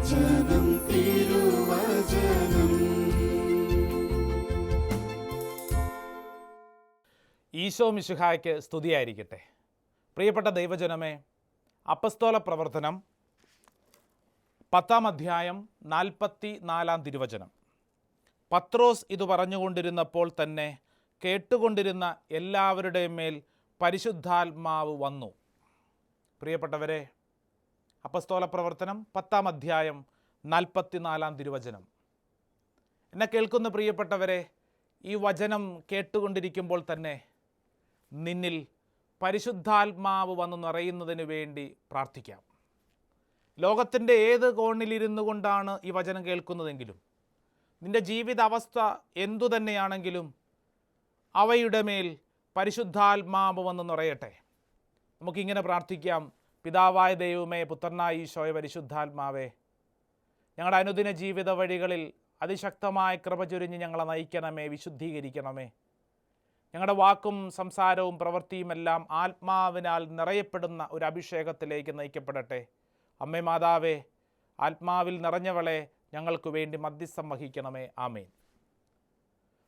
ഈശോ മിശിഹായ്ക്ക് സ്തുതിയായിരിക്കട്ടെ. പ്രിയപ്പെട്ട ദൈവജനമേ, അപ്പസ്തോല പ്രവർത്തനം 10-ാം അധ്യായം 44-ാം തിരുവചനം. പത്രോസ് ഇത് പറഞ്ഞുകൊണ്ടിരുന്നപ്പോൾ തന്നെ കേട്ടുകൊണ്ടിരുന്ന എല്ലാവരുടെയും മേൽ പരിശുദ്ധാത്മാവ് വന്നു. പ്രിയപ്പെട്ടവരെ, അപ്പസ്തോല പ്രവർത്തനം 10-ാം അധ്യായം 44-ാം തിരുവചനം. എന്നെ കേൾക്കുന്ന പ്രിയപ്പെട്ടവരെ, ഈ വചനം കേട്ടുകൊണ്ടിരിക്കുമ്പോൾ തന്നെ നിന്നിൽ പരിശുദ്ധാത്മാവ് വന്ന് നിറയുന്നതിന് വേണ്ടി പ്രാർത്ഥിക്കാം. ലോകത്തിൻ്റെ ഏത് കോണിലിരുന്നു കൊണ്ടാണ് ഈ വചനം കേൾക്കുന്നതെങ്കിലും, നിൻ്റെ ജീവിതാവസ്ഥ എന്തു തന്നെയാണെങ്കിലും അവയുടെ മേൽ പരിശുദ്ധാത്മാവ് വന്ന് നിറയട്ടെ. നമുക്കിങ്ങനെ പ്രാർത്ഥിക്കാം. പിതാവായ ദൈവമേ, പുത്രനായ ഈശോയെ, പരിശുദ്ധാത്മാവേ, ഞങ്ങളുടെ അനുദിന ജീവിത വഴികളിൽ അതിശക്തമായ കൃപ ചൊരിഞ്ഞ് ഞങ്ങളെ നയിക്കണമേ, വിശുദ്ധീകരിക്കണമേ. ഞങ്ങളുടെ വാക്കും സംസാരവും പ്രവൃത്തിയുമെല്ലാം ആത്മാവിനാൽ നിറയപ്പെടുന്ന ഒരു അഭിഷേകത്തിലേക്ക് നയിക്കപ്പെടട്ടെ. അമ്മേ മാതാവേ, ആത്മാവിൽ നിറഞ്ഞവളെ, ഞങ്ങൾക്ക് വേണ്ടി മധ്യസ്ഥം വഹിക്കണമേ. ആമേൻ.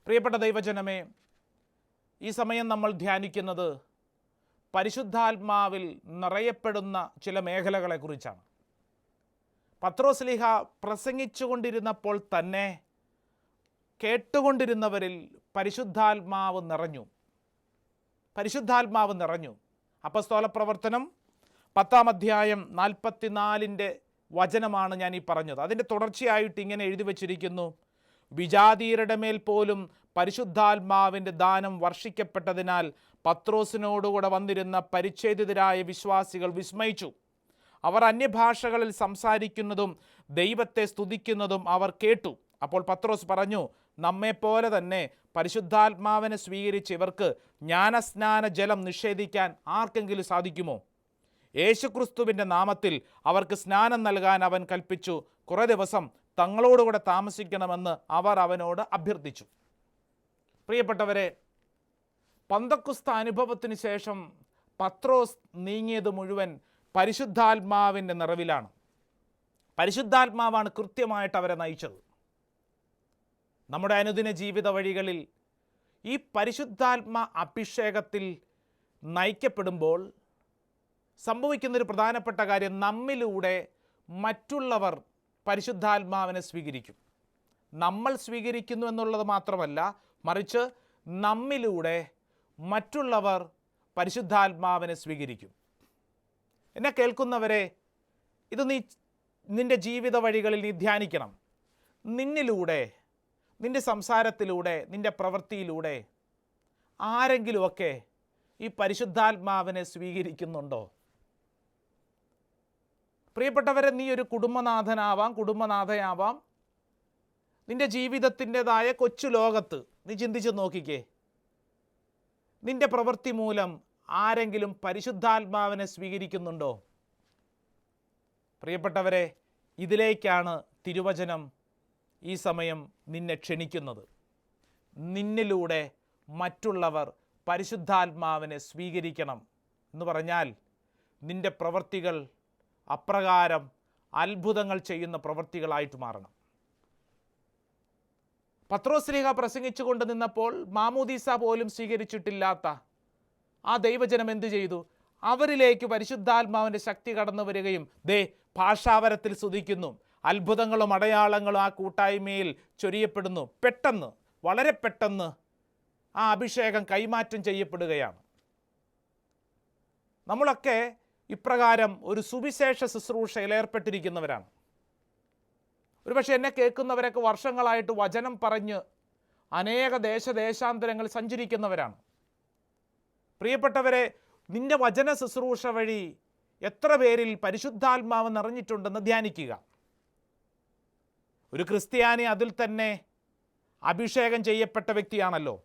പ്രിയപ്പെട്ട ദൈവജനമേ, ഈ സമയം നമ്മൾ ധ്യാനിക്കുന്നത് പരിശുദ്ധാത്മാവിൽ നിറയപ്പെടുന്ന ചില മേഖലകളെക്കുറിച്ചാണ്. പത്രോസ്ലീഹ പ്രസംഗിച്ചുകൊണ്ടിരുന്നപ്പോൾ തന്നെ കേട്ടുകൊണ്ടിരുന്നവരിൽ പരിശുദ്ധാത്മാവ് നിറഞ്ഞു. അപ്പസ്തോല പ്രവർത്തനം 10-ാം അധ്യായം 44-ന്റെ വചനമാണ് ഞാൻ ഈ പറഞ്ഞത്. അതിൻ്റെ തുടർച്ചയായിട്ട് ഇങ്ങനെ എഴുതി വച്ചിരിക്കുന്നു: വിജാതീയരുടെ മേൽ പോലും പരിശുദ്ധാത്മാവിൻ്റെ ദാനം വർഷിക്കപ്പെട്ടതിനാൽ പത്രോസിനോടുകൂടെ വന്നിരുന്ന പരിച്ഛേദിതരായ വിശ്വാസികൾ വിസ്മയിച്ചു. അവർ അന്യഭാഷകളിൽ സംസാരിക്കുന്നതും ദൈവത്തെ സ്തുതിക്കുന്നതും അവർ കേട്ടു. അപ്പോൾ പത്രോസ് പറഞ്ഞു, നമ്മെപ്പോലെ തന്നെ പരിശുദ്ധാത്മാവിനെ സ്വീകരിച്ച് ഇവർക്ക് ജ്ഞാനസ്നാന ജലം നിഷേധിക്കാൻ ആർക്കെങ്കിലും സാധിക്കുമോ? യേശുക്രിസ്തുവിൻ്റെ നാമത്തിൽ അവർക്ക് സ്നാനം നൽകാൻ അവൻ കൽപ്പിച്ചു. കുറേ ദിവസം തങ്ങളോടുകൂടെ താമസിക്കണമെന്ന് അവർ അവനോട് അഭ്യർത്ഥിച്ചു. പ്രിയപ്പെട്ടവരെ, പന്തക്കുസ്ത അനുഭവത്തിന് ശേഷം പത്രോസ് നീങ്ങിയത് മുഴുവൻ പരിശുദ്ധാത്മാവിൻ്റെ നിറവിലാണ്. പരിശുദ്ധാത്മാവാണ് കൃത്യമായിട്ട് അവരെ നയിച്ചത്. നമ്മുടെ അനുദിന ജീവിത വഴികളിൽ ഈ പരിശുദ്ധാത്മാ അഭിഷേകത്തിൽ നയിക്കപ്പെടുമ്പോൾ സംഭവിക്കുന്നൊരു പ്രധാനപ്പെട്ട കാര്യം, നമ്മിലൂടെ മറ്റുള്ളവർ പരിശുദ്ധാത്മാവിനെ സ്വീകരിക്കും. നമ്മൾ സ്വീകരിക്കുന്നു എന്നുള്ളത് മാത്രമല്ല, മറിച്ച് നമ്മിലൂടെ മറ്റുള്ളവർ പരിശുദ്ധാത്മാവിനെ സ്വീകരിക്കും. എന്നെ കേൾക്കുന്നവരെ, ഇത് നിൻ്റെ ജീവിത വഴികളിൽ നീ ധ്യാനിക്കണം. നിന്നിലൂടെ, നിൻ്റെ സംസാരത്തിലൂടെ, നിൻ്റെ പ്രവൃത്തിയിലൂടെ ആരെങ്കിലുമൊക്കെ ഈ പരിശുദ്ധാത്മാവിനെ സ്വീകരിക്കുന്നുണ്ടോ? പ്രിയപ്പെട്ടവരെ, നീ ഒരു കുടുംബനാഥയാവാം. നിൻ്റെ ജീവിതത്തിൻ്റെതായ കൊച്ചു ലോകത്ത് നീ ചിന്തിച്ച് നോക്കിക്കേ, നിൻ്റെ പ്രവൃത്തി മൂലം ആരെങ്കിലും പരിശുദ്ധാത്മാവിനെ സ്വീകരിക്കുന്നുണ്ടോ? പ്രിയപ്പെട്ടവരെ, ഇതിലേക്കാണ് തിരുവചനം ഈ സമയം നിന്നെ ക്ഷണിക്കുന്നത്. നിന്നിലൂടെ മറ്റുള്ളവർ പരിശുദ്ധാത്മാവിനെ സ്വീകരിക്കണം എന്ന് പറഞ്ഞാൽ നിൻ്റെ പ്രവൃത്തികൾ അപ്രകാരം അത്ഭുതങ്ങൾ ചെയ്യുന്ന പ്രവൃത്തികളായിട്ട് മാറണം. പത്രോസ്ലീഹ പ്രസംഗിച്ചു കൊണ്ട് നിന്നപ്പോൾ മാമോദീസ പോലും സ്വീകരിച്ചിട്ടില്ലാത്ത ആ ദൈവജനം എന്തു ചെയ്തു? അവരിലേക്ക് പരിശുദ്ധാത്മാവിൻ്റെ ശക്തി കടന്നു വരികയും ഭാഷാവരത്തിൽ സ്തുതിക്കുന്നു. അത്ഭുതങ്ങളും അടയാളങ്ങളും ആ കൂട്ടായ്മയിൽ ചൊരിയപ്പെടുന്നു. പെട്ടെന്ന്, വളരെ പെട്ടെന്ന് ആ അഭിഷേകം കൈമാറ്റം ചെയ്യപ്പെടുകയാണ്. നമ്മളൊക്കെ ഇപ്രകാരം ഒരു സുവിശേഷ ശുശ്രൂഷയിൽ ഏർപ്പെട്ടിരിക്കുന്നവരാണ്. ഒരുപക്ഷെ എന്നെ കേൾക്കുന്നവരൊക്കെ വർഷങ്ങളായിട്ട് വചനം പറഞ്ഞ് അനേക ദേശാന്തരങ്ങളിൽ സഞ്ചരിക്കുന്നവരാണ്. പ്രിയപ്പെട്ടവരെ, നിൻ്റെ വചന ശുശ്രൂഷ വഴി എത്ര പേരിൽ പരിശുദ്ധാത്മാവ് നിറഞ്ഞിട്ടുണ്ടെന്ന് ധ്യാനിക്കുക. ഒരു ക്രിസ്ത്യാനി അതിൽ തന്നെ അഭിഷേകം ചെയ്യപ്പെട്ട വ്യക്തിയാണല്ലോ.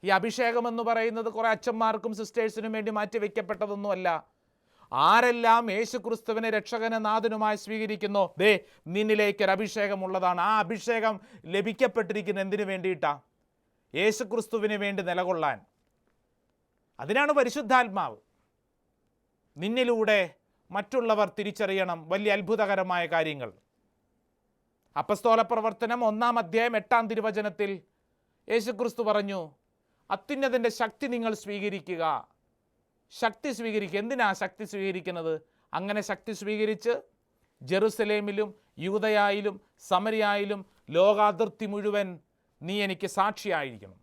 ഈ അഭിഷേകം എന്ന് പറയുന്നത് കുറേ അച്ഛന്മാർക്കും സിസ്റ്റേഴ്സിനും വേണ്ടി മാറ്റിവെക്കപ്പെട്ടതൊന്നുമല്ല. ആരെല്ലാം യേശുക്രിസ്തുവിനെ രക്ഷകനും നാഥനുമായി സ്വീകരിക്കുന്നോ, നിന്നിലേക്കൊരു അഭിഷേകമുള്ളതാണ്. ആ അഭിഷേകം ലഭിക്കപ്പെട്ടിരിക്കുന്ന എന്തിനു വേണ്ടിയിട്ടാണ്? യേശുക്രിസ്തുവിന് വേണ്ടി നിലകൊള്ളാൻ. അതിനാണ് പരിശുദ്ധാത്മാവ്. നിന്നിലൂടെ മറ്റുള്ളവർ തിരിച്ചറിയണം വലിയ അത്ഭുതകരമായ കാര്യങ്ങൾ. അപ്പസ്തോല പ്രവർത്തനം 1-ാം അധ്യായം 8-ാം തിരുവചനത്തിൽ യേശുക്രിസ്തു പറഞ്ഞു, അത്യുന്നതൻ്റെ ശക്തി നിങ്ങൾ സ്വീകരിക്കുക. ശക്തി സ്വീകരിക്കുക. എന്തിനാ ശക്തി സ്വീകരിക്കുന്നത്? അങ്ങനെ ശക്തി സ്വീകരിച്ച് ജെറുസലേമിലും യൂദയായിലും സമരിയായിലും ലോകാതിർത്തി മുഴുവൻ നീ എനിക്ക് സാക്ഷിയായിരിക്കണം.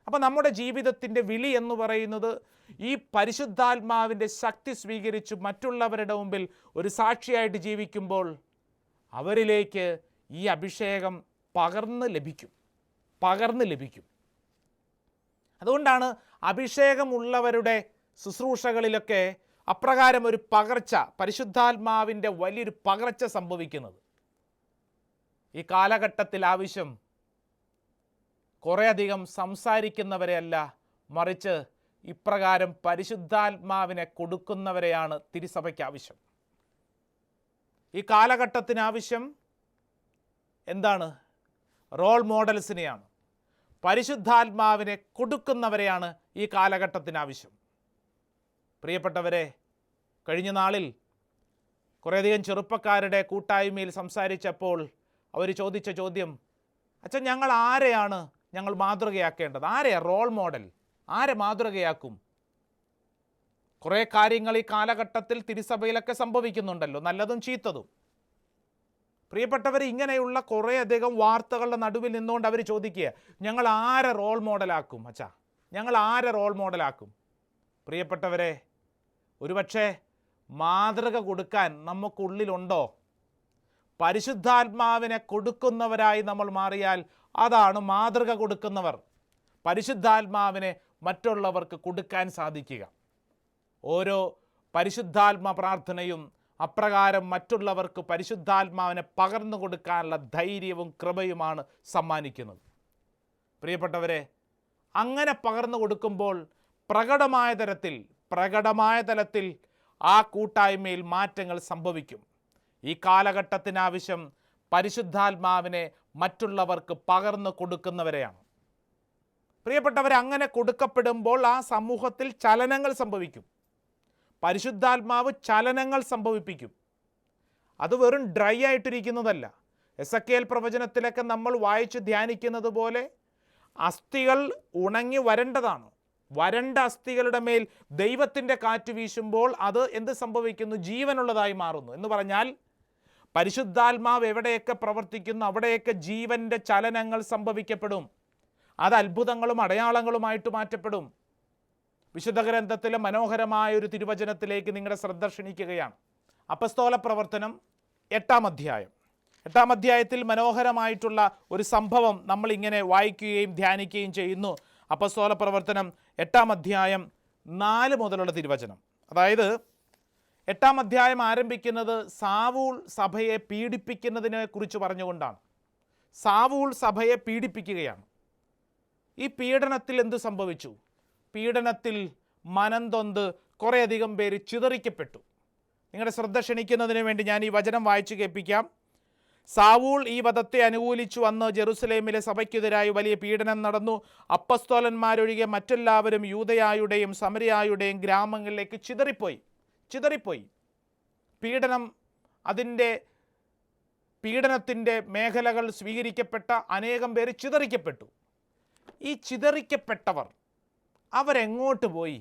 അപ്പോൾ നമ്മുടെ ജീവിതത്തിൻ്റെ വിളി എന്ന് പറയുന്നത് ഈ പരിശുദ്ധാത്മാവിൻ്റെ ശക്തി സ്വീകരിച്ച് മറ്റുള്ളവരുടെ മുമ്പിൽ ഒരു സാക്ഷിയായിട്ട് ജീവിക്കുമ്പോൾ അവരിലേക്ക് ഈ അഭിഷേകം പകർന്ന് ലഭിക്കും. അതുകൊണ്ടാണ് അഭിഷേകമുള്ളവരുടെ ശുശ്രൂഷകളിലൊക്കെ അപ്രകാരം ഒരു പകർച്ച, പരിശുദ്ധാത്മാവിൻ്റെ വലിയൊരു പകർച്ച സംഭവിക്കുന്നത്. ഈ കാലഘട്ടത്തിൽ ആവശ്യം കുറേയധികം സംസാരിക്കുന്നവരെയല്ല, മറിച്ച് ഇപ്രകാരം പരിശുദ്ധാത്മാവിനെ കൊടുക്കുന്നവരെയാണ് തിരുസഭയ്ക്ക് ആവശ്യം. ഈ കാലഘട്ടത്തിന് ആവശ്യം എന്താണ്? റോൾ മോഡൽസിനെയാണ്. പരിശുദ്ധാത്മാവിനെ കൊടുക്കുന്നവരെയാണ് ഈ കാലഘട്ടത്തിന് ആവശ്യം. പ്രിയപ്പെട്ടവരെ, കഴിഞ്ഞ നാളിൽ കുറേയധികം ചെറുപ്പക്കാരുടെ കൂട്ടായ്മയിൽ സംസാരിച്ചപ്പോൾ അവർ ചോദിച്ച ചോദ്യം, അച്ഛൻ ഞങ്ങൾ ആരെയാണ് മാതൃകയാക്കേണ്ടത്? ആരെയാണ് റോൾ മോഡൽ? ആരെ മാതൃകയാക്കും? കുറേ കാര്യങ്ങൾ ഈ കാലഘട്ടത്തിൽ തിരുസഭയിലൊക്കെ സംഭവിക്കുന്നുണ്ടല്ലോ, നല്ലതും ചീത്തതും. പ്രിയപ്പെട്ടവർ, ഇങ്ങനെയുള്ള കുറേയധികം വാർത്തകളുടെ നടുവിൽ നിന്നുകൊണ്ട് അവർ ചോദിക്കുക, ഞങ്ങൾ ആരെ റോൾ മോഡലാക്കും? അച്ഛാ, ഞങ്ങൾ ആരെ റോൾ മോഡലാക്കും? പ്രിയപ്പെട്ടവരെ, ഒരുപക്ഷെ മാതൃക കൊടുക്കാൻ നമുക്കുള്ളിലുണ്ടോ? പരിശുദ്ധാത്മാവിനെ കൊടുക്കുന്നവരായി നമ്മൾ മാറിയാൽ അതാണ് മാതൃക കൊടുക്കുന്നവർ. പരിശുദ്ധാത്മാവിനെ മറ്റുള്ളവർക്ക് കൊടുക്കാൻ സാധിക്കുക. ഓരോ പരിശുദ്ധാത്മ പ്രാർത്ഥനയും അപ്രകാരം മറ്റുള്ളവർക്ക് പരിശുദ്ധാത്മാവിനെ പകർന്നു കൊടുക്കാനുള്ള ധൈര്യവും കൃപയുമാണ് സമ്മാനിക്കുന്നത്. പ്രിയപ്പെട്ടവരെ, അങ്ങനെ പകർന്നു കൊടുക്കുമ്പോൾ പ്രകടമായ തലത്തിൽ ആ കൂട്ടായ്മയിൽ മാറ്റങ്ങൾ സംഭവിക്കും. ഈ കാലഘട്ടത്തിനാവശ്യം പരിശുദ്ധാത്മാവിനെ മറ്റുള്ളവർക്ക് പകർന്നു കൊടുക്കുന്നവരെയാണ്. പ്രിയപ്പെട്ടവരെ, അങ്ങനെ കൊടുക്കപ്പെടുമ്പോൾ ആ സമൂഹത്തിൽ ചലനങ്ങൾ സംഭവിക്കും. പരിശുദ്ധാത്മാവ് ചലനങ്ങൾ സംഭവിപ്പിക്കും. അത് വെറും ഡ്രൈ ആയിട്ടിരിക്കുന്നതല്ല. എസെക്കിയേൽ പ്രവചനത്തിലൊക്കെ നമ്മൾ വായിച്ച് ധ്യാനിക്കുന്നത് പോലെ അസ്ഥികൾ ഉണങ്ങി വരേണ്ടതാണ്. വരണ്ട അസ്ഥികളുടെ മേൽ ദൈവത്തിൻ്റെ കാറ്റ് വീശുമ്പോൾ അത് എന്ത് സംഭവിക്കുന്നു? ജീവനുള്ളതായി മാറുന്നു. എന്ന് പറഞ്ഞാൽ പരിശുദ്ധാത്മാവ് എവിടെയൊക്കെ പ്രവർത്തിക്കുന്നു അവിടെയൊക്കെ ജീവൻ്റെ ചലനങ്ങൾ സംഭവിക്കപ്പെടും. അത് അത്ഭുതങ്ങളും അടയാളങ്ങളുമായിട്ട് മാറ്റപ്പെടും. വിശുദ്ധ ഗ്രന്ഥത്തിലെ മനോഹരമായ ഒരു തിരുവചനത്തിലേക്ക് നിങ്ങളുടെ ശ്രദ്ധ ക്ഷണിക്കുകയാണ്. അപ്പസ്തോല പ്രവർത്തനം 8-ാം അധ്യായം. 8-ാം അധ്യായത്തിൽ മനോഹരമായിട്ടുള്ള ഒരു സംഭവം നമ്മൾ ഇങ്ങനെ വായിക്കുകയും ധ്യാനിക്കുകയും ചെയ്യുന്നു. അപ്പസ്തോല പ്രവർത്തനം 8-ാം അധ്യായം 4 മുതലുള്ള തിരുവചനം. അതായത് 8-ാം അധ്യായം ആരംഭിക്കുന്നത് സാവൂൾ സഭയെ പീഡിപ്പിക്കുന്നതിനെ കുറിച്ച് പറഞ്ഞുകൊണ്ടാണ്. സാവൂൾ സഭയെ പീഡിപ്പിക്കുകയാണ്. ഈ പീഡനത്തിൽ എന്ത് സംഭവിച്ചു? പീഡനത്തിൽ മനംതൊന്ത് കുറേയധികം പേര് ചിതറിക്കപ്പെട്ടു. നിങ്ങളുടെ ശ്രദ്ധ ക്ഷണിക്കുന്നതിന് വേണ്ടി ഞാൻ ഈ വചനം വായിച്ചു കേൾപ്പിക്കാം. സാവൂൾ ഈ വധത്തെ അനുകൂലിച്ചു വന്ന് ജെറുസലേമിലെ സഭയ്ക്കെതിരായി വലിയ പീഡനം നടന്നു. അപ്പസ്തോലന്മാരൊഴികെ മറ്റെല്ലാവരും യൂദയായുടെയും സമരിയായുടെയും ഗ്രാമങ്ങളിലേക്ക് ചിതറിപ്പോയി. പീഡനത്തിൻ്റെ മേഖലകൾ സ്വീകരിക്കപ്പെട്ട അനേകം പേര് ചിതറിക്കപ്പെട്ടു. ഈ ചിതറിക്കപ്പെട്ടവർ അവരെങ്ങോട്ട് പോയി?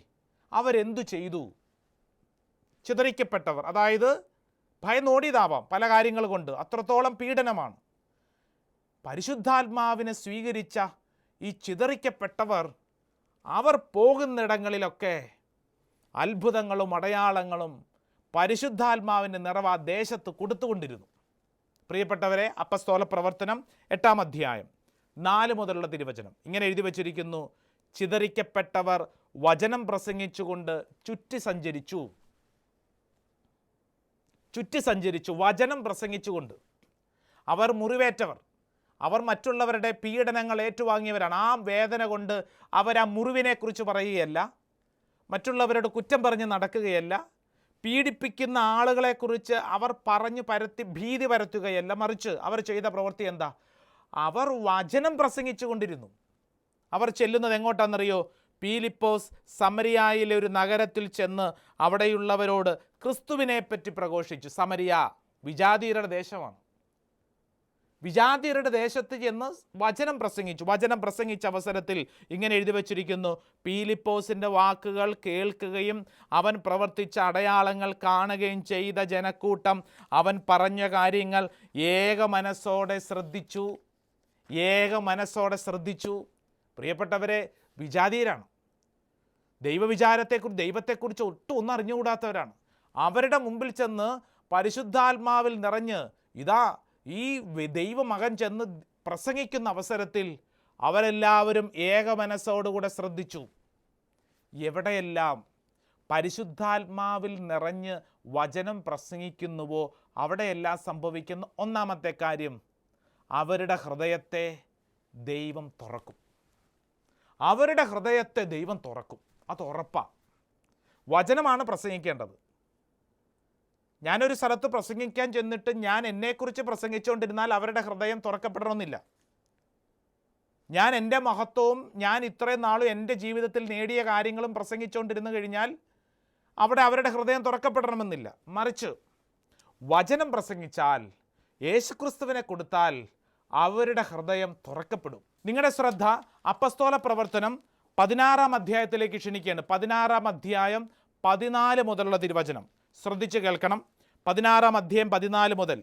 അവരെന്തു ചെയ്തു? ചിതറിക്കപ്പെട്ടവർ, അതായത് ഭയന്നോടിയതാവാം പല കാര്യങ്ങൾ കൊണ്ട്, അത്രത്തോളം പീഡനമാണ്. പരിശുദ്ധാത്മാവിനെ സ്വീകരിച്ച ഈ ചിതറിക്കപ്പെട്ടവർ അവർ പോകുന്നിടങ്ങളിലൊക്കെ അത്ഭുതങ്ങളും അടയാളങ്ങളും പരിശുദ്ധാത്മാവിൻ്റെ നിറവ് ആ ദേശത്ത് കൊടുത്തുകൊണ്ടിരുന്നു. പ്രിയപ്പെട്ടവരെ, അപ്പസ്തോല പ്രവർത്തനം 8-ാം അധ്യായം 4 മുതലുള്ള തിരുവചനം ഇങ്ങനെ എഴുതി വച്ചിരിക്കുന്നു. ചിതറിക്കപ്പെട്ടവർ വചനം പ്രസംഗിച്ചുകൊണ്ട് ചുറ്റി സഞ്ചരിച്ചു. വചനം പ്രസംഗിച്ചുകൊണ്ട്. അവർ മുറിവേറ്റവർ, അവർ മറ്റുള്ളവരുടെ പീഡനങ്ങൾ ഏറ്റുവാങ്ങിയവരാണ്. ആ വേദന കൊണ്ട് അവർ ആ മുറിവിനെക്കുറിച്ച് പറയുകയല്ല, മറ്റുള്ളവരോട് കുറ്റം പറഞ്ഞ് നടക്കുകയല്ല, പീഡിപ്പിക്കുന്ന ആളുകളെക്കുറിച്ച് അവർ പറഞ്ഞു പരത്തി ഭീതി പരത്തുകയല്ല, മറിച്ച് അവർ ചെയ്ത പ്രവൃത്തി എന്താ? അവർ വചനം പ്രസംഗിച്ചു കൊണ്ടിരുന്നു. അവർ ചെല്ലുന്നത് എങ്ങോട്ടാണെന്നറിയോ? പീലിപ്പോസ് സമരിയായിലെ ഒരു നഗരത്തിൽ ചെന്ന് അവിടെയുള്ളവരോട് ക്രിസ്തുവിനെപ്പറ്റി പ്രഘോഷിച്ചു. സമരിയ വിജാതീയരുടെ ദേശമാണ്. വിജാതീയരുടെ ദേശത്ത് ചെന്ന് വചനം പ്രസംഗിച്ചു. വചനം പ്രസംഗിച്ച അവസരത്തിൽ ഇങ്ങനെ എഴുതി വച്ചിരിക്കുന്നു: പീലിപ്പോസിൻ്റെ വാക്കുകൾ കേൾക്കുകയും അവൻ പ്രവർത്തിച്ച അടയാളങ്ങൾ കാണുകയും ചെയ്ത ജനക്കൂട്ടം അവൻ പറഞ്ഞ കാര്യങ്ങൾ ഏക മനസ്സോടെ ശ്രദ്ധിച്ചു. പ്രിയപ്പെട്ടവരെ, വിജാതീയരാണ്. ദൈവത്തെക്കുറിച്ച് ഒന്നും അറിഞ്ഞുകൂടാത്തവരാണ്. അവരുടെ മുമ്പിൽ ചെന്ന് പരിശുദ്ധാത്മാവിൽ നിറഞ്ഞ് ഇതാ ഈ ദൈവമകൻ ചെന്ന് പ്രസംഗിക്കുന്ന അവസരത്തിൽ അവരെല്ലാവരും ഏക മനസ്സോടുകൂടെ ശ്രദ്ധിച്ചു. എവിടെയെല്ലാം പരിശുദ്ധാത്മാവിൽ നിറഞ്ഞ് വചനം പ്രസംഗിക്കുന്നുവോ അവിടെയെല്ലാം സംഭവിക്കുന്ന ഒന്നാമത്തെ കാര്യം, അവരുടെ ഹൃദയത്തെ ദൈവം തുറക്കും. അവരുടെ ഹൃദയത്തെ ദൈവം തുറക്കും. അത് ഉറപ്പാണ്. വചനമാണ് പ്രസംഗിക്കേണ്ടത്. ഞാനൊരു സ്ഥലത്ത് പ്രസംഗിക്കാൻ ചെന്നിട്ട് ഞാൻ എന്നെക്കുറിച്ച് പ്രസംഗിച്ചുകൊണ്ടിരുന്നാൽ അവരുടെ ഹൃദയം തുറക്കപ്പെടണമെന്നില്ല. ഞാൻ എൻ്റെ മഹത്വവും ഞാൻ ഇത്രയും നാളും എൻ്റെ ജീവിതത്തിൽ നേടിയ കാര്യങ്ങളും പ്രസംഗിച്ചുകൊണ്ടിരുന്നു കഴിഞ്ഞാൽ അവിടെ അവരുടെ ഹൃദയം തുറക്കപ്പെടണമെന്നില്ല. മറിച്ച് വചനം പ്രസംഗിച്ചാൽ, യേശുക്രിസ്തുവിനെ കൊടുത്താൽ അവരുടെ ഹൃദയം തുറക്കപ്പെടും. നിങ്ങളുടെ ശ്രദ്ധ അപ്പസ്തോല പ്രവർത്തനം 16-ാം അധ്യായത്തിലേക്ക് ക്ഷണിക്കുകയാണ്. 16-ാം അധ്യായം 14 മുതലുള്ള തിരുവചനം ശ്രദ്ധിച്ച് കേൾക്കണം. 16-ാം അധ്യായം 14 മുതൽ.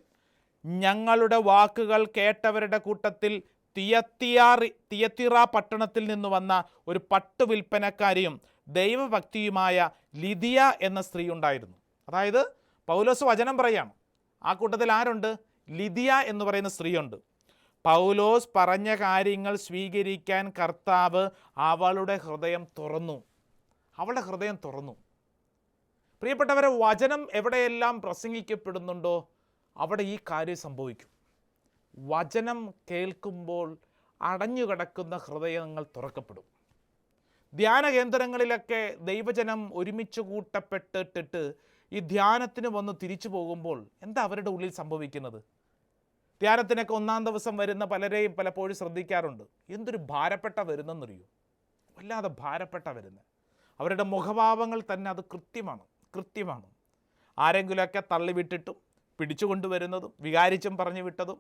ഞങ്ങളുടെ വാക്കുകൾ കേട്ടവരുടെ കൂട്ടത്തിൽ തിയത്തിറ പട്ടണത്തിൽ നിന്ന് വന്ന ഒരു പട്ടു വിൽപ്പനക്കാരിയും ദൈവഭക്തിയുമായ ലിദിയ എന്ന സ്ത്രീ ഉണ്ടായിരുന്നു. അതായത് പൗലോസ് വചനം പറയാണ്. ആ കൂട്ടത്തിൽ ആരുണ്ട്? ലിദിയ എന്ന് പറയുന്ന സ്ത്രീയുണ്ട്. പൗലോസ് പറഞ്ഞ കാര്യങ്ങൾ സ്വീകരിക്കാൻ കർത്താവ് അവളുടെ ഹൃദയം തുറന്നു. അവളുടെ ഹൃദയം തുറന്നു. പ്രിയപ്പെട്ടവരെ, വചനം എവിടെയെല്ലാം പ്രസംഗിക്കപ്പെടുന്നുണ്ടോ അവിടെ ഈ കാര്യം സംഭവിക്കും. വചനം കേൾക്കുമ്പോൾ അടഞ്ഞുകിടക്കുന്ന ഹൃദയങ്ങൾ തുറക്കപ്പെടും. ധ്യാന കേന്ദ്രങ്ങളിലൊക്കെ ദൈവജനം ഒരുമിച്ച് കൂട്ടപ്പെട്ടിട്ട് ഈ ധ്യാനത്തിന് വന്ന് തിരിച്ചു പോകുമ്പോൾ എന്താ അവരുടെ ഉള്ളിൽ സംഭവിക്കുന്നത്? ധ്യാനത്തിനൊക്കെ 1-ാം ദിവസം വരുന്ന പലരെയും പലപ്പോഴും ശ്രദ്ധിക്കാറുണ്ട്. എന്തൊരു ഭാരപ്പെട്ട വരുന്നെന്നറിയോ? വല്ലാതെ ഭാരപ്പെട്ട വരുന്നത്. അവരുടെ മുഖഭാവങ്ങൾ തന്നെ അത് കൃത്യമാണ്. ആരെങ്കിലുമൊക്കെ തള്ളിവിട്ടിട്ടും പിടിച്ചുകൊണ്ടുവരുന്നതും വികാരിച്ചും പറഞ്ഞു വിട്ടതും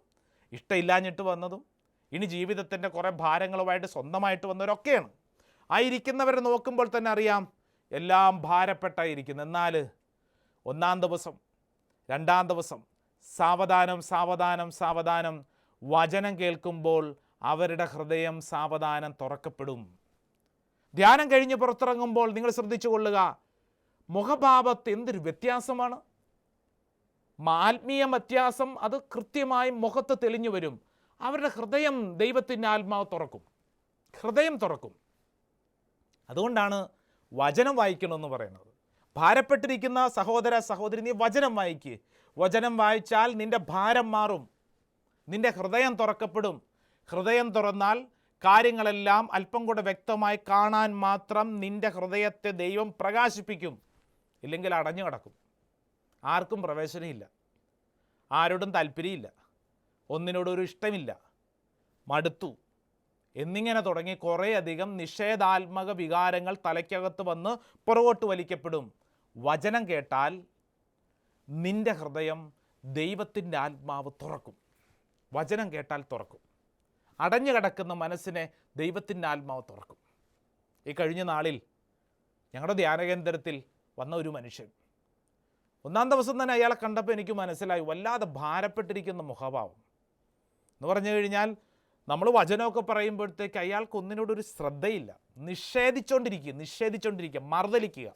ഇഷ്ടമില്ലാഞ്ഞിട്ട് വന്നതും ഇനി ജീവിതത്തിൻ്റെ കുറേ ഭാരങ്ങളുമായിട്ട് സ്വന്തമായിട്ട് വന്നവരൊക്കെയാണ്. ആയിരിക്കുന്നവരെ നോക്കുമ്പോൾ തന്നെ അറിയാം എല്ലാം ഭാരപ്പെട്ടായിരിക്കുന്നു. എന്നാൽ 1-ാം ദിവസം 2-ാം ദിവസം സാവധാനം വചനം കേൾക്കുമ്പോൾ അവരുടെ ഹൃദയം സാവധാനം തുറക്കപ്പെടും. ധ്യാനം കഴിഞ്ഞ് പുറത്തിറങ്ങുമ്പോൾ നിങ്ങൾ ശ്രദ്ധിച്ചു കൊള്ളുക, മുഖഭാവത്ത് എന്തൊരു വ്യത്യാസമാണ്. ആത്മീയ വ്യത്യാസം അത് കൃത്യമായി മുഖത്ത് തെളിഞ്ഞു വരും. അവരുടെ ഹൃദയം ദൈവത്തിൻ്റെ ആത്മാവ് തുറക്കും. അതുകൊണ്ടാണ് വചനം വായിക്കണമെന്ന് പറയുന്നത്. ഭാരപ്പെട്ടിരിക്കുന്ന സഹോദര സഹോദരി, നീ വചനം വായിക്കുക. വചനം വായിച്ചാൽ നിൻ്റെ ഭാരം മാറും, നിൻ്റെ ഹൃദയം തുറക്കപ്പെടും. ഹൃദയം തുറന്നാൽ കാര്യങ്ങളെല്ലാം അല്പം കൂടെ വ്യക്തമായി കാണാൻ മാത്രം നിൻ്റെ ഹൃദയത്തെ ദൈവം പ്രകാശിപ്പിക്കും. ഇല്ലെങ്കിൽ അടഞ്ഞു കിടക്കും. ആർക്കും പ്രവേശനമില്ല, ആരോടും താല്പര്യമില്ല, ഒന്നിനോടൊരു ഇഷ്ടമില്ല, മടുത്തു എന്നിങ്ങനെ തുടങ്ങി കുറേയധികം നിഷേധാത്മക വികാരങ്ങൾ തലയ്ക്കകത്ത് വന്ന് പുറകോട്ട് വലിക്കപ്പെടും. വചനം കേട്ടാൽ നിൻ്റെ ഹൃദയം ദൈവത്തിൻ്റെ ആത്മാവ് തുറക്കും. വചനം കേട്ടാൽ തുറക്കും. അടഞ്ഞു കിടക്കുന്ന മനസ്സിനെ ദൈവത്തിൻ്റെ ആത്മാവ് തുറക്കും. ഈ കഴിഞ്ഞ നാളിൽ ഞങ്ങളുടെ ധ്യാനകേന്ദ്രത്തിൽ വന്ന ഒരു മനുഷ്യൻ, 1-ാം ദിവസം തന്നെ അയാളെ കണ്ടപ്പോൾ എനിക്ക് മനസ്സിലായി വല്ലാതെ ഭാരപ്പെട്ടിരിക്കുന്ന മുഖഭാവം. എന്ന് പറഞ്ഞു കഴിഞ്ഞാൽ നമ്മൾ വചനമൊക്കെ പറയുമ്പോഴത്തേക്ക് അയാൾക്ക് ഒന്നിനോടൊരു ശ്രദ്ധയില്ല. നിഷേധിച്ചുകൊണ്ടിരിക്കുക, മറുതലിക്കുക.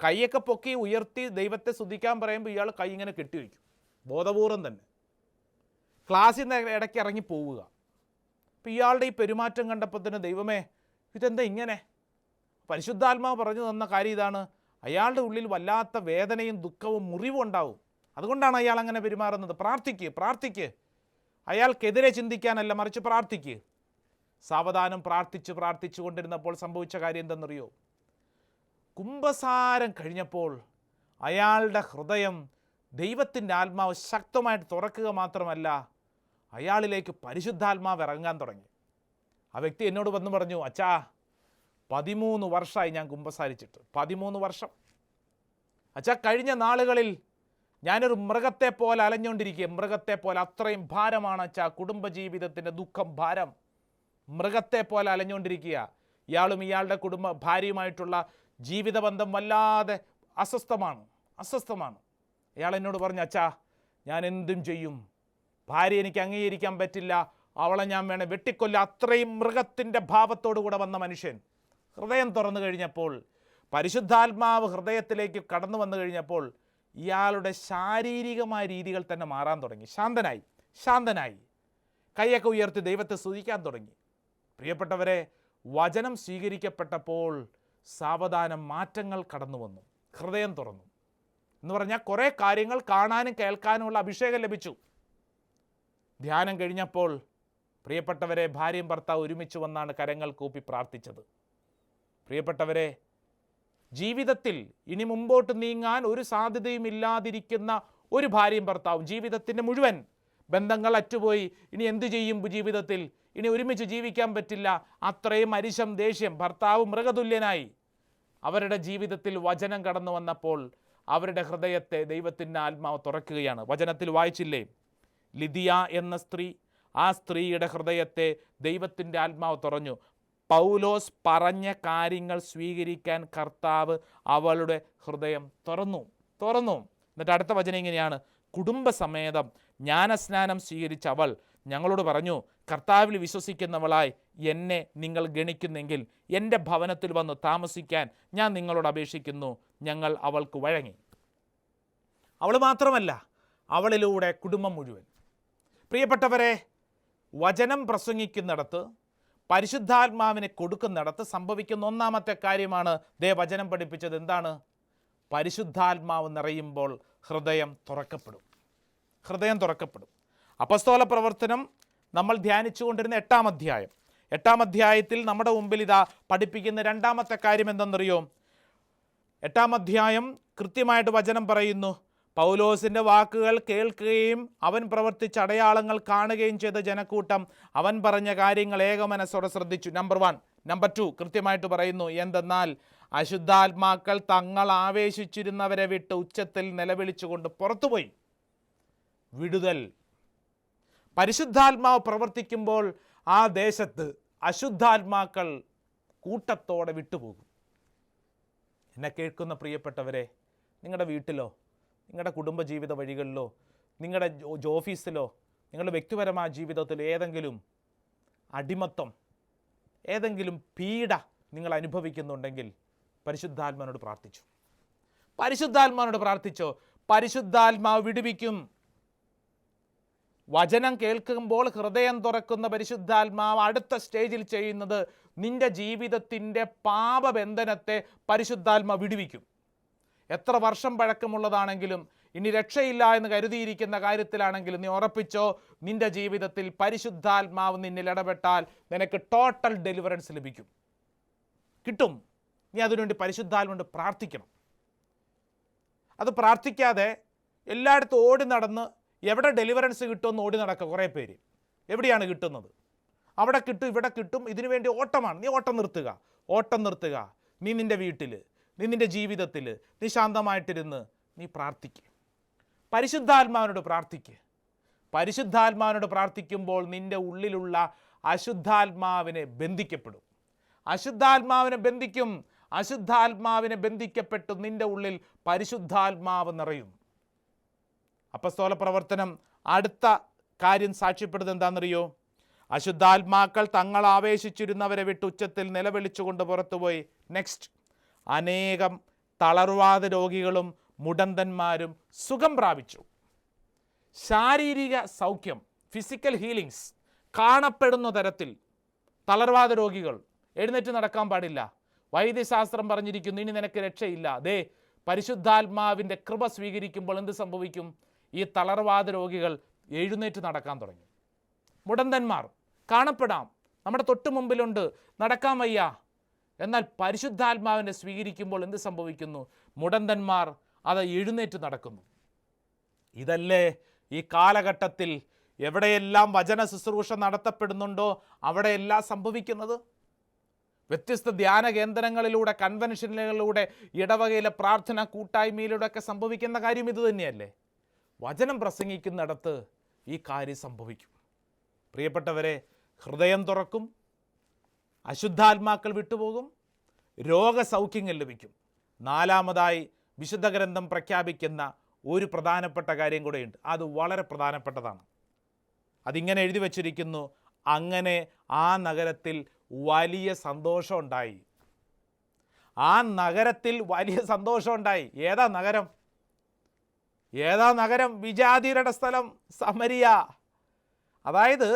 കൈയൊക്കെ പൊക്കി ഉയർത്തി ദൈവത്തെ സ്തുതിക്കാൻ പറയുമ്പോൾ ഇയാൾ കൈ ഇങ്ങനെ കെട്ടിവയ്ക്കും, ബോധപൂർവം തന്നെ. ക്ലാസ്സിൽ നിന്ന് ഇടയ്ക്ക് ഇറങ്ങി പോവുക. അപ്പോൾ ഇയാളുടെ ഈ പെരുമാറ്റം കണ്ടപ്പോൾ തന്നെ ദൈവമേ ഇതെന്താ ഇങ്ങനെ? പരിശുദ്ധാത്മാവ് പറഞ്ഞു തന്ന കാര്യം ഇതാണ്. അയാളുടെ ഉള്ളിൽ വല്ലാത്ത വേദനയും ദുഃഖവും മുറിവും ഉണ്ടാവും. അതുകൊണ്ടാണ് അയാൾ അങ്ങനെ പെരുമാറുന്നത്. പ്രാർത്ഥിക്ക്. അയാൾക്കെതിരെ ചിന്തിക്കാനല്ല, മറിച്ച് പ്രാർത്ഥിക്ക്. സാവധാനം പ്രാർത്ഥിച്ചു കൊണ്ടിരുന്നപ്പോൾ സംഭവിച്ച കാര്യം എന്തെന്നറിയോ? കുമ്പസാരം കഴിഞ്ഞപ്പോൾ അയാളുടെ ഹൃദയം ദൈവത്തിൻ്റെ ആത്മാവ് ശക്തമായിട്ട് തുറക്കുക മാത്രമല്ല, അയാളിലേക്ക് പരിശുദ്ധാത്മാവ് ഇറങ്ങാൻ തുടങ്ങി. ആ വ്യക്തി എന്നോട് വന്ന് പറഞ്ഞു, അച്ഛാ, 13 വർഷമായി ഞാൻ കുമ്പസാരിച്ചിട്ട്. 13 വർഷം. അച്ഛാ, കഴിഞ്ഞ നാളുകളിൽ ഞാനൊരു മൃഗത്തെ പോലെ അലഞ്ഞുകൊണ്ടിരിക്കുക. മൃഗത്തെ പോലെ, അത്രയും ഭാരമാണ് അച്ഛാ കുടുംബജീവിതത്തിൻ്റെ ദുഃഖം, ഭാരം. മൃഗത്തെ പോലെ അലഞ്ഞുകൊണ്ടിരിക്കുക. ഇയാളും ഇയാളുടെ ഭാര്യയുമായിട്ടുള്ള ജീവിതബന്ധം വല്ലാതെ അസ്വസ്ഥമാണ്. ഇയാൾ എന്നോട് പറഞ്ഞു, അച്ഛാ ഞാൻ എന്തും ചെയ്യും, ഭാര്യ എനിക്ക് അംഗീകരിക്കാൻ പറ്റില്ല, അവളെ ഞാൻ വേണേൽ വെട്ടിക്കൊല്ല. അത്രയും മൃഗത്തിൻ്റെ ഭാവത്തോടു കൂടെ വന്ന മനുഷ്യൻ ഹൃദയം തുറന്നു കഴിഞ്ഞപ്പോൾ, പരിശുദ്ധാത്മാവ് ഹൃദയത്തിലേക്ക് കടന്നു വന്നു കഴിഞ്ഞപ്പോൾ ഇയാളുടെ ശാരീരികമായ രീതികൾ തന്നെ മാറാൻ തുടങ്ങി. ശാന്തനായി കൈയൊക്കെ ഉയർത്തി ദൈവത്തെ സ്തുതിക്കാൻ തുടങ്ങി. പ്രിയപ്പെട്ടവരെ, വചനം സ്വീകരിക്കപ്പെട്ടപ്പോൾ സാവധാനം മാറ്റങ്ങൾ കടന്നു വന്നു. ഹൃദയം തുറന്നു എന്ന് പറഞ്ഞാൽ കുറേ കാര്യങ്ങൾ കാണാനും കേൾക്കാനുമുള്ള അഭിഷേകം ലഭിച്ചു. ധ്യാനം കഴിഞ്ഞപ്പോൾ പ്രിയപ്പെട്ടവരെ, ഭാര്യയും ഭർത്താവ് ഒരുമിച്ച് വന്നാണ് കരങ്ങൾ കൂപ്പി പ്രാർത്ഥിച്ചത്. പ്രിയപ്പെട്ടവരെ, ജീവിതത്തിൽ ഇനി മുമ്പോട്ട് നീങ്ങാൻ ഒരു സാധ്യതയും ഇല്ലാതിരിക്കുന്ന ഒരു ഭാര്യയും ഭർത്താവും, ജീവിതത്തിൻ്റെ മുഴുവൻ ബന്ധങ്ങൾ അറ്റുപോയി, ഇനി എന്തു ചെയ്യും ജീവിതത്തിൽ, ഇനി ഒരുമിച്ച് ജീവിക്കാൻ പറ്റില്ല, അത്രയും അരിശം, ദേഷ്യം, ഭർത്താവ് മൃഗതുല്യനായി. അവരുടെ ജീവിതത്തിൽ വചനം കടന്നു വന്നപ്പോൾ അവരുടെ ഹൃദയത്തെ ദൈവത്തിൻ്റെ ആത്മാവ് തുറക്കുകയാണ്. വചനത്തിൽ വായിച്ചില്ലേ, ലിദിയ എന്ന സ്ത്രീ, ആ സ്ത്രീയുടെ ഹൃദയത്തെ ദൈവത്തിൻ്റെ ആത്മാവ് തുറന്നു. പൗലോസ് പറഞ്ഞ കാര്യങ്ങൾ സ്വീകരിക്കാൻ കർത്താവ് അവളുടെ ഹൃദയം തുറന്നു. എന്നിട്ട് അടുത്ത വചനം ഇങ്ങനെയാണ്, കുടുംബസമേതം ജ്ഞാനസ്നാനം സ്വീകരിച്ച അവൾ ഞങ്ങളോട് പറഞ്ഞു, കർത്താവിൽ വിശ്വസിക്കുന്നവളായി എന്നെ നിങ്ങൾ ഗണിക്കുന്നെങ്കിൽ എൻ്റെ ഭവനത്തിൽ വന്ന് താമസിക്കാൻ ഞാൻ നിങ്ങളോട് അപേക്ഷിക്കുന്നു. ഞങ്ങൾ അവൾക്ക് വഴങ്ങി. അവൾ മാത്രമല്ല, അവളിലൂടെ കുടുംബം മുഴുവൻ. പ്രിയപ്പെട്ടവരെ, വചനം പ്രസംഗിക്കുന്നിടത്ത്, പരിശുദ്ധാത്മാവിനെ കൊടുക്കുന്നിടത്ത് സംഭവിക്കുന്ന ഒന്നാമത്തെ കാര്യമാണ് വചനം പഠിപ്പിച്ചത്. എന്താണ്? പരിശുദ്ധാത്മാവ് നിറയുമ്പോൾ ഹൃദയം തുറക്കപ്പെടും. അപ്പസ്തോല പ്രവർത്തനം നമ്മൾ ധ്യാനിച്ചുകൊണ്ടിരുന്ന 8-ാം അധ്യായം. 8-ാം അധ്യായത്തിൽ നമ്മുടെ മുമ്പിൽ ഇതാ പഠിപ്പിക്കുന്ന രണ്ടാമത്തെ കാര്യം എന്തെന്നറിയോ? 8-ാം അധ്യായം കൃത്യമായിട്ട് വചനം പറയുന്നു, പൗലോസിൻ്റെ വാക്കുകൾ കേൾക്കുകയും അവൻ പ്രവർത്തിച്ച അടയാളങ്ങൾ കാണുകയും ചെയ്ത ജനക്കൂട്ടം അവൻ പറഞ്ഞ കാര്യങ്ങൾ ഏകമനസ്സോടെ ശ്രദ്ധിച്ചു. നമ്പർ 1. നമ്പർ 2 കൃത്യമായിട്ട് പറയുന്നു, എന്തെന്നാൽ അശുദ്ധാത്മാക്കൾ തങ്ങൾ ആവേശിച്ചിരുന്നവരെ വിട്ട് ഉച്ചത്തിൽ നിലവിളിച്ചുകൊണ്ട് പുറത്തുപോയി. വിടുതൽ. പരിശുദ്ധാത്മാവ് പ്രവർത്തിക്കുമ്പോൾ ആ ദേശത്ത് അശുദ്ധാത്മാക്കൾ കൂട്ടത്തോടെ വിട്ടുപോകും. എന്നെ കേൾക്കുന്ന പ്രിയപ്പെട്ടവരെ, നിങ്ങളുടെ വീട്ടിലോ, നിങ്ങളുടെ കുടുംബജീവിത വഴികളിലോ, നിങ്ങളുടെ ഓഫീസിലോ, നിങ്ങളുടെ വ്യക്തിപരമായ ജീവിതത്തിലോ ഏതെങ്കിലും അടിമത്തം, ഏതെങ്കിലും പീഡ നിങ്ങൾ അനുഭവിക്കുന്നുണ്ടെങ്കിൽ പരിശുദ്ധാത്മാവിനോട് പ്രാർത്ഥിച്ചോ. പരിശുദ്ധാത്മാവ് വിടുവിക്കും. വചനം കേൾക്കുമ്പോൾ ഹൃദയം തുറക്കുന്ന പരിശുദ്ധാത്മാവ് അടുത്ത സ്റ്റേജിൽ ചെയ്യുന്നത്, നിന്റെ ജീവിതത്തിൻ്റെ പാപബന്ധനത്തെ പരിശുദ്ധാത്മാവ് വിടുവിക്കും. എത്ര വർഷം പഴക്കമുള്ളതാണെങ്കിലും, ഇനി രക്ഷയില്ല എന്ന് കരുതിയിരിക്കുന്ന കാര്യത്തിലാണെങ്കിലും നീ ഉറപ്പിച്ചോ, നിന്റെ ജീവിതത്തിൽ പരിശുദ്ധാത്മാവ് നിന്നിൽ ഇടപെട്ടാൽ നിനക്ക് ടോട്ടൽ ഡെലിവറൻസ് ലഭിക്കും, കിട്ടും. നീ അതിനുവേണ്ടി പരിശുദ്ധാത്മാവിനോട് പ്രാർത്ഥിക്കണം. അത് പ്രാർത്ഥിക്കാതെ എല്ലായിടത്തും ഓടി നടന്ന് എവിടെ ഡെലിവറൻസ് കിട്ടുമെന്ന് ഓടി നടക്കുക കുറേ പേര്. എവിടെയാണ് കിട്ടുന്നത്? അവിടെ കിട്ടും, ഇവിടെ കിട്ടും. ഇതിനു വേണ്ടി ഓട്ടമാണ്. നീ ഓട്ടം നിർത്തുക. നീ നിൻ്റെ വീട്ടിൽ, നീ നിൻ്റെ ജീവിതത്തിൽ നീ ശാന്തമായിട്ടിരുന്ന് നീ പ്രാർത്ഥിക്കുക. പരിശുദ്ധാത്മാവിനോട് പ്രാർത്ഥിക്കുമ്പോൾ നിൻ്റെ ഉള്ളിലുള്ള അശുദ്ധാത്മാവിനെ ബന്ധിക്കപ്പെടും. അശുദ്ധാത്മാവിനെ ബന്ധിക്കപ്പെട്ടു നിൻ്റെ ഉള്ളിൽ പരിശുദ്ധാത്മാവ് നിറയും. അപ്പസ്തോല പ്രവർത്തനം അടുത്ത കാര്യം സാക്ഷ്യപ്പെടുന്നത് എന്താണെന്നറിയോ? അശുദ്ധാത്മാക്കൾ തങ്ങൾ ആവേശിച്ചിരുന്നവരെ വിട്ട് ഉച്ചത്തിൽ നിലവിളിച്ചുകൊണ്ട് പുറത്തുപോയി. നെക്സ്റ്റ്, അനേകം തളർവാദ രോഗികളും മുടന്തന്മാരും സുഖം പ്രാപിച്ചു. ശാരീരിക സൗഖ്യം, ഫിസിക്കൽ ഹീലിങ്സ് കാണപ്പെടുന്ന തരത്തിൽ. തളർവാദ രോഗികൾ എഴുന്നേറ്റ് നടക്കാൻ പാടില്ല, വൈദ്യശാസ്ത്രം പറഞ്ഞിരിക്കുന്നു ഇനി നിനക്ക് രക്ഷയില്ല. പരിശുദ്ധാത്മാവിൻ്റെ കൃപ സ്വീകരിക്കുമ്പോൾ എന്ത് സംഭവിക്കും? ഈ തളർവാദ രോഗികൾ എഴുന്നേറ്റ് നടക്കാൻ തുടങ്ങി. മുടന്തന്മാർ കാണപ്പെടാം, നമ്മുടെ തൊട്ട് മുമ്പിലുണ്ട്, നടക്കാൻ വയ്യ. എന്നാൽ പരിശുദ്ധാത്മാവിനെ സ്വീകരിക്കുമ്പോൾ എന്ത് സംഭവിക്കുന്നു? മുടന്തന്മാർ അത് എഴുന്നേറ്റ് നടക്കുന്നു. ഇതല്ലേ ഈ കാലഘട്ടത്തിൽ എവിടെയെല്ലാം വചന ശുശ്രൂഷ നടത്തപ്പെടുന്നുണ്ടോ അവിടെയെല്ലാം സംഭവിക്കുന്നത്? വ്യത്യസ്ത ധ്യാന കേന്ദ്രങ്ങളിലൂടെ, കൺവെൻഷനുകളിലൂടെ, ഇടവകയിലെ പ്രാർത്ഥന കൂട്ടായ്മയിലൂടെ ഒക്കെ സംഭവിക്കുന്ന കാര്യം ഇത് തന്നെയല്ലേ? വചനം പ്രസംഗിക്കുന്നിടത്ത് ഈ കാര്യം സംഭവിക്കും. പ്രിയപ്പെട്ടവരെ, ഹൃദയം തുറക്കും, അശുദ്ധാത്മാക്കൾ വിട്ടുപോകും, രോഗസൗഖ്യങ്ങൾ ലഭിക്കും. നാലാമതായി വിശുദ്ധ ഗ്രന്ഥം പ്രഖ്യാപിക്കുന്ന ഒരു പ്രധാനപ്പെട്ട കാര്യം കൂടെയുണ്ട്. അത് വളരെ പ്രധാനപ്പെട്ടതാണ്. അതിങ്ങനെ എഴുതി വച്ചിരിക്കുന്നു: അങ്ങനെ ആ നഗരത്തിൽ വലിയ സന്തോഷമുണ്ടായി. ആ നഗരത്തിൽ വലിയ സന്തോഷമുണ്ടായി. ഏതാ നഗരം? ഏതാ നഗരം? വിജാതിയരുടെ സ്ഥലം സമരിയ. അതായത്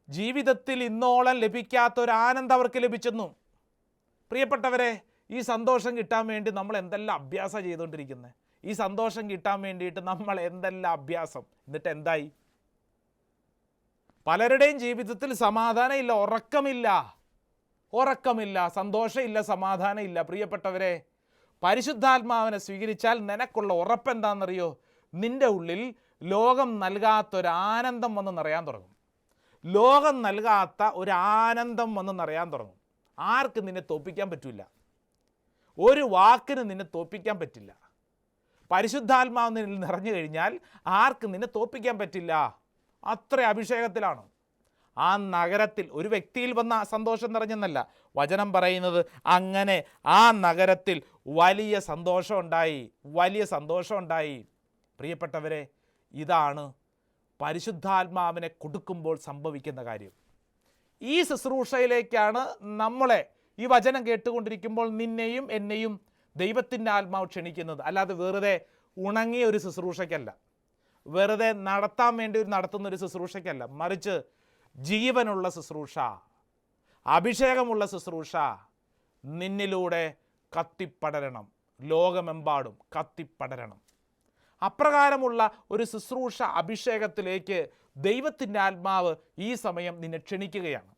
ജീവിതത്തിൽ ഇന്നോളം ലഭിക്കാത്തൊരാനന്ദം അവർക്ക് ലഭിച്ചെന്നു. പ്രിയപ്പെട്ടവരെ, ഈ സന്തോഷം കിട്ടാൻ വേണ്ടി നമ്മൾ എന്തെല്ലാം അഭ്യാസം ചെയ്തുകൊണ്ടിരിക്കുന്നത്? ഈ സന്തോഷം കിട്ടാൻ വേണ്ടിയിട്ട് നമ്മൾ എന്തെല്ലാം അഭ്യാസം. എന്നിട്ട് എന്തായി? പലരുടെയും ജീവിതത്തിൽ സമാധാനമില്ല, ഉറക്കമില്ല, സന്തോഷമില്ല, സമാധാനമില്ല. പ്രിയപ്പെട്ടവരെ, പരിശുദ്ധാത്മാവിനെ സ്വീകരിച്ചാൽ നിനക്കുള്ള ഉറപ്പെന്താണെന്നറിയോ? നിൻ്റെ ഉള്ളിൽ ലോകം നൽകാത്തൊരാനന്ദം വന്ന് നിറയാൻ തുടങ്ങും. ലോകം നൽകാത്ത ഒരു ആനന്ദം വന്ന് നിറയാൻ തുടങ്ങും. ആർക്കും നിന്നെ തോൽപ്പിക്കാൻ പറ്റില്ല. ഒരു വാക്കിന് നിന്നെ തോൽപ്പിക്കാൻ പറ്റില്ല. പരിശുദ്ധാത്മാവ് നിന്നിൽ നിറഞ്ഞു കഴിഞ്ഞാൽ ആർക്കും നിന്നെ തോൽപ്പിക്കാൻ പറ്റില്ല. അത്ര അഭിഷേകത്തിലാണ്. ആ നഗരത്തിൽ ഒരു വ്യക്തിയിൽ വന്ന സന്തോഷം നിറഞ്ഞെന്നല്ല വചനം പറയുന്നത്. അങ്ങനെ ആ നഗരത്തിൽ വലിയ സന്തോഷമുണ്ടായി. പ്രിയപ്പെട്ടവരെ, ഇതാണ് പരിശുദ്ധാത്മാവിനെ കൊടുക്കുമ്പോൾ സംഭവിക്കുന്ന കാര്യം. ഈ ശുശ്രൂഷയിലേക്കാണ് നമ്മളെ ഈ വചനം കേട്ടുകൊണ്ടിരിക്കുമ്പോൾ നിന്നെയും എന്നെയും ദൈവത്തിൻ്റെ ആത്മാവ് ക്ഷണിക്കുന്നത്. അല്ലാതെ വെറുതെ ഉണങ്ങിയ ഒരു ശുശ്രൂഷയ്ക്കല്ല, വെറുതെ നടത്താൻ വേണ്ടി നടത്തുന്നൊരു ശുശ്രൂഷയ്ക്കല്ല, മറിച്ച് ജീവനുള്ള ശുശ്രൂഷ, അഭിഷേകമുള്ള ശുശ്രൂഷ നിന്നിലൂടെ കത്തിപ്പടരണം, ലോകമെമ്പാടും കത്തിപ്പടരണം. അപ്രകാരമുള്ള ഒരു ശുശ്രൂഷ അഭിഷേകത്തിലേക്ക് ദൈവത്തിൻ്റെ ആത്മാവ് ഈ സമയം നിന്നെ ക്ഷണിക്കുകയാണ്.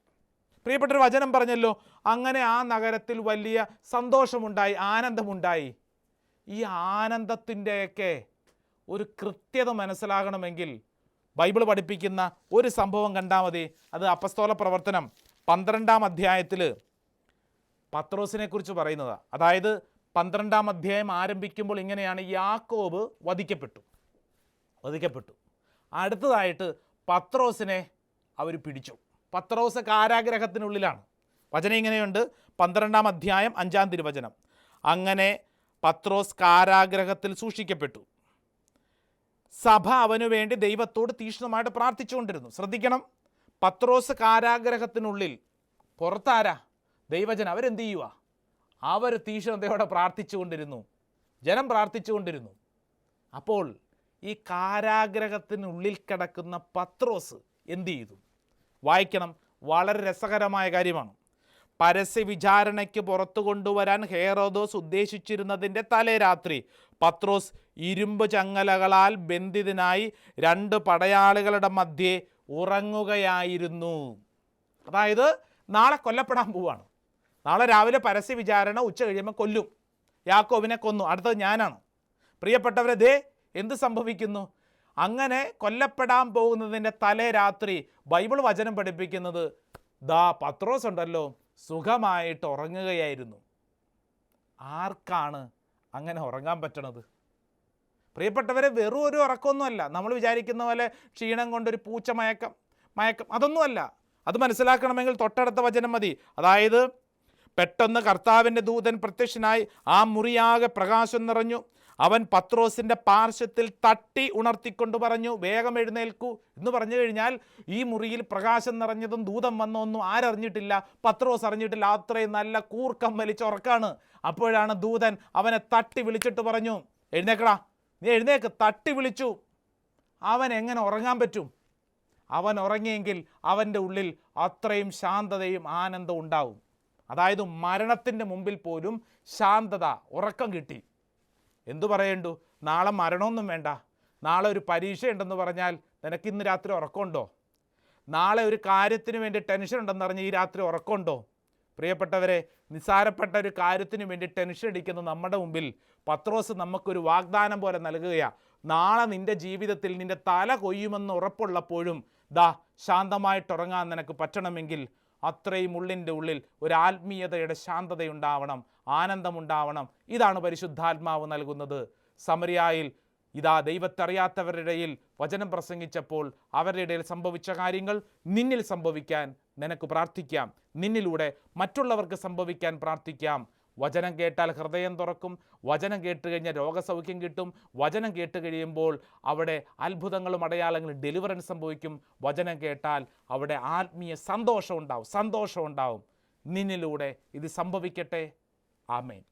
പ്രിയപ്പെട്ടൊരു വചനം പറഞ്ഞല്ലോ, അങ്ങനെ ആ നഗരത്തിൽ വലിയ സന്തോഷമുണ്ടായി, ആനന്ദമുണ്ടായി. ഈ ആനന്ദത്തിൻ്റെയൊക്കെ ഒരു കൃത്യത മനസ്സിലാകണമെങ്കിൽ ബൈബിൾ പഠിപ്പിക്കുന്ന ഒരു സംഭവം കണ്ടാൽ മതി. അത് അപ്പസ്തോല പ്രവർത്തനം 12-ാം അധ്യായത്തിൽ പത്രോസിനെ കുറിച്ച് പറയുന്നതാണ്. അതായത് 12-ാം അധ്യായം ആരംഭിക്കുമ്പോൾ ഇങ്ങനെയാണ്: യാക്കോബ് വധിക്കപ്പെട്ടു. അടുത്തതായിട്ട് പത്രോസിനെ അവർ പിടിച്ചു. പത്രോസ് കാരാഗ്രഹത്തിനുള്ളിലാണ്. വചനം ഇങ്ങനെയുണ്ട്, 12-ാം അധ്യായം 5-ാം തിരുവചനം: അങ്ങനെ പത്രോസ് കാരാഗ്രഹത്തിൽ സൂക്ഷിക്കപ്പെട്ടു. സഭ അവനു വേണ്ടി ദൈവത്തോട് തീക്ഷ്ണമായിട്ട് പ്രാർത്ഥിച്ചുകൊണ്ടിരുന്നു. ശ്രദ്ധിക്കണം, പത്രോസ് കാരാഗ്രഹത്തിനുള്ളിൽ, പുറത്താരാ? ദൈവജനം. അവരെന്ത് ചെയ്യുക? അവർ തീക്ഷ്ണതയോടെ പ്രാർത്ഥിച്ചുകൊണ്ടിരുന്നു. ജനം പ്രാർത്ഥിച്ചുകൊണ്ടിരുന്നു. അപ്പോൾ ഈ കാരാഗ്രഹത്തിനുള്ളിൽ കിടക്കുന്ന പത്രോസ് എന്ത് ചെയ്തു? വായിക്കണം, വളരെ രസകരമായ കാര്യമാണ്. പരസ്യ വിചാരണയ്ക്ക് പുറത്തു കൊണ്ടുവരാൻ ഹേറോദോസ് ഉദ്ദേശിച്ചിരുന്നതിൻ്റെ തലേ രാത്രി പത്രോസ് ഇരുമ്പ് ചങ്ങലകളാൽ ബന്ധിതനായി 2 പടയാളികളുടെ മധ്യേ ഉറങ്ങുകയായിരുന്നു. അതായത് നാളെ കൊല്ലപ്പെടാൻ പോവാണ്. നാളെ രാവിലെ പരസ്യ വിചാരണ, ഉച്ച കഴിയുമ്പോൾ കൊല്ലും. യാക്കോബിനെ കൊന്നു, അടുത്തത് ഞാനാണ്. പ്രിയപ്പെട്ടവരെ, ദേ എന്ത് സംഭവിക്കുന്നു? അങ്ങനെ കൊല്ലപ്പെടാൻ പോകുന്നതിൻ്റെ തലേ രാത്രി ബൈബിൾ വചനം പഠിപ്പിക്കുന്നത്, പത്രോസ് ഉണ്ടല്ലോ സുഖമായിട്ട് ഉറങ്ങുകയായിരുന്നു. ആർക്കാണ് അങ്ങനെ ഉറങ്ങാൻ പറ്റണത്? പ്രിയപ്പെട്ടവരെ, വെറും ഒരു ഉറക്കമൊന്നുമല്ല. നമ്മൾ വിചാരിക്കുന്ന പോലെ ക്ഷീണം കൊണ്ടൊരു പൂച്ച മയക്കം അതൊന്നുമല്ല. അത് മനസ്സിലാക്കണമെങ്കിൽ തൊട്ടടുത്ത വചനം മതി. അതായത്, പെട്ടെന്ന് കർത്താവിൻ്റെ ദൂതൻ പ്രത്യക്ഷനായി ആ മുറിയാകെ പ്രകാശം നിറഞ്ഞു. അവൻ പത്രോസിൻ്റെ പാർശ്വത്തിൽ തട്ടി ഉണർത്തിക്കൊണ്ട് പറഞ്ഞു, വേഗം എഴുന്നേൽക്കൂ എന്ന് പറഞ്ഞു കഴിഞ്ഞാൽ ഈ മുറിയിൽ പ്രകാശം നിറഞ്ഞതും ദൂതം വന്നൊന്നും ആരറിഞ്ഞിട്ടില്ല, പത്രോസ് അറിഞ്ഞിട്ടില്ല. അത്രയും നല്ല കൂർക്കം വലിച്ച ഉറക്കാണ്. അപ്പോഴാണ് ദൂതൻ അവനെ തട്ടി വിളിച്ചിട്ട് പറഞ്ഞു, എഴുന്നേക്കടാ, നീ എഴുന്നേക്ക്. തട്ടി വിളിച്ചു. അവൻ എങ്ങനെ ഉറങ്ങാൻ പറ്റും? അവൻ ഉറങ്ങിയെങ്കിൽ അവൻ്റെ ഉള്ളിൽ അത്രയും ശാന്തതയും ആനന്ദവും ഉണ്ടാവും. അതായത് മരണത്തിൻ്റെ മുമ്പിൽ പോലും ശാന്തത, ഉറക്കം കിട്ടി. എന്തു പറയണ്ടു? നാളെ മരണമൊന്നും വേണ്ട. നാളെ ഒരു പരീക്ഷയുണ്ടെന്ന് പറഞ്ഞാൽ നിനക്ക് ഇന്ന് രാത്രി ഉറക്കമുണ്ടോ? നാളെ ഒരു കാര്യത്തിന് വേണ്ടി ടെൻഷൻ ഉണ്ടെന്ന് പറഞ്ഞ് ഈ രാത്രി ഉറക്കമുണ്ടോ? പ്രിയപ്പെട്ടവരെ, നിസ്സാരപ്പെട്ട ഒരു കാര്യത്തിന് വേണ്ടി ടെൻഷൻ അടിക്കുന്ന നമ്മുടെ മുമ്പിൽ പത്രോസ് നമുക്കൊരു വാഗ്ദാനം പോലെ നൽകുകയാണ്. നാളെ നിൻ്റെ ജീവിതത്തിൽ നിൻ്റെ തല കൊയ്യുമെന്ന് ഉറപ്പുള്ളപ്പോഴും ശാന്തമായിട്ടുറങ്ങാൻ നിനക്ക് പറ്റണമെങ്കിൽ അത്രയും ഉള്ളിൻ്റെ ഉള്ളിൽ ഒരു ആത്മീയതയുടെ ശാന്തതയുണ്ടാവണം, ആനന്ദമുണ്ടാവണം. ഇതാണ് പരിശുദ്ധാത്മാവ് നൽകുന്നത്. സമറിയായിൽ ഇതാ ദൈവത്തെ അറിയാത്തവരുടെ ഇടയിൽ വചനം പ്രസംഗിച്ചപ്പോൾ അവരുടെ ഇടയിൽ സംഭവിച്ച കാര്യങ്ങൾ നിന്നിൽ സംഭവിക്കാൻ നിനക്ക് പ്രാർത്ഥിക്കാം. നിന്നിലൂടെ മറ്റുള്ളവർക്ക് സംഭവിക്കാൻ പ്രാർത്ഥിക്കാം. വചനം കേട്ടാൽ ഹൃദയം തുറക്കും. വചനം കേട്ട് കഴിഞ്ഞാൽ രോഗസൗഖ്യം കിട്ടും. വചനം കേട്ട് കഴിയുമ്പോൾ അവിടെ അത്ഭുതങ്ങളും അടയാളങ്ങളും ഡെലിവറൻസ് സംഭവിക്കും. വചനം കേട്ടാൽ അവിടെ ആത്മീയ സന്തോഷം ഉണ്ടാവും. നിന്നിലൂടെ ഇത് സംഭവിക്കട്ടെ. ആമേൻ.